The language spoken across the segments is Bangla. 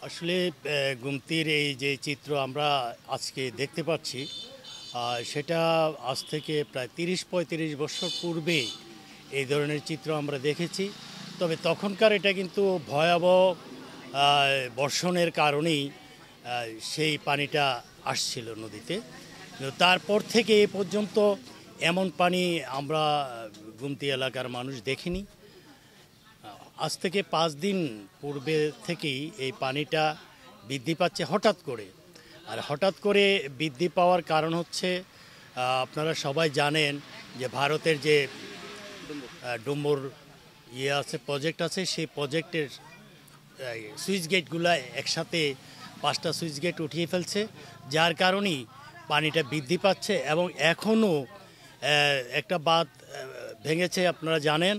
আসলে গুমতির এই যে চিত্র আমরা আজকে দেখতে পাচ্ছি সেটা আজ থেকে প্রায় ৩০-৩৫ বছর পূর্বে এই ধরনের চিত্র আমরা দেখেছি। তবে তখনকার এটা কিন্তু ভয়াবহ বর্ষণের কারণেই সেই পানিটা আসছিল নদীতে। কিন্তু তারপর থেকে এ পর্যন্ত এমন পানি আমরা গুমতি এলাকার মানুষ দেখিনি। আজ থেকে ৫ দিন পূর্বে থেকেই এই পানিটা বৃদ্ধি পাচ্ছে হঠাৎ করে। আর হঠাৎ করে বৃদ্ধি পাওয়ার কারণ হচ্ছে আপনারা সবাই জানেন যে ভারতের যে ডুম্বুর আছে প্রজেক্ট আছে, সেই প্রজেক্টের সুইচ গেটগুলো একসাথে ৫টা সুইচ গেট উঠিয়ে ফেলছে, যার কারণেই পানিটা বৃদ্ধি পাচ্ছে। এবং এখনও একটা বাঁধ ভেঙেছে, আপনারা জানেন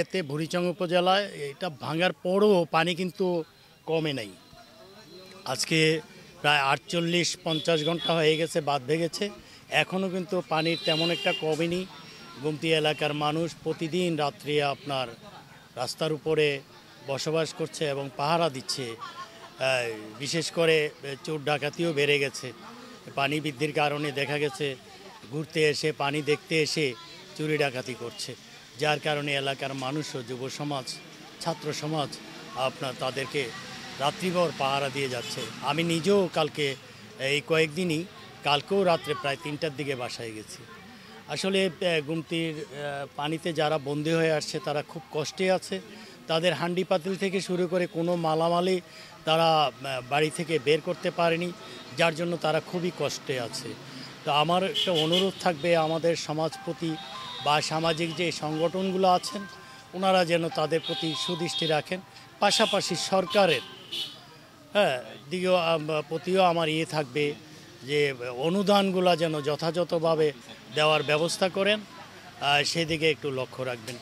এতে বুড়িচং উপজেলায়। এটা ভাঙার পরও পানি কিন্তু কমে নাই। আজকে প্রায় ৪৮-৫০ ঘন্টা হয়ে গেছে বাঁধ ভেঙেছে, এখনও কিন্তু পানির তেমন একটা কমেনি। গুমতি এলাকার মানুষ প্রতিদিন রাত্রে আপনার রাস্তার উপরে বসবাস করছে এবং পাহারা দিচ্ছে। বিশেষ করে চোর ডাকাতিও বেড়ে গেছে। পানি বৃদ্ধির কারণে দেখা গেছে ঘুরতে এসে পানি দেখতে এসে চুরি ডাকাতি করছে, যার কারণে এলাকার মানুষ ও যুব সমাজ, ছাত্র সমাজ আপনার তাদেরকে রাত্রিভর পাহারা দিয়ে যাচ্ছে। আমি নিজেও কালকে এই কয়েকদিনই কালকেও রাত্রে প্রায় ৩টার দিকে বাসায় গেছি। আসলে গুমতির পানিতে যারা বন্দী হয়ে আসছে তারা খুব কষ্টে আছে। তাদের হান্ডি পাতিল থেকে শুরু করে কোনো মালামালই তারা বাড়ি থেকে বের করতে পারেনি, যার জন্য তারা খুবই কষ্টে আছে। তো আমার একটা অনুরোধ থাকবে আমাদের সমাজপতি বা সামাজিক যে সংগঠনগুলো আছেন, ওনারা যেন তাদের প্রতি সুদৃষ্টি রাখেন। পাশাপাশি সরকারের দিকেও প্রতিও আমার থাকবে যে অনুদানগুলো যেন যথাযথভাবে দেওয়ার ব্যবস্থা করেন, সেদিকে একটু লক্ষ্য রাখবেন।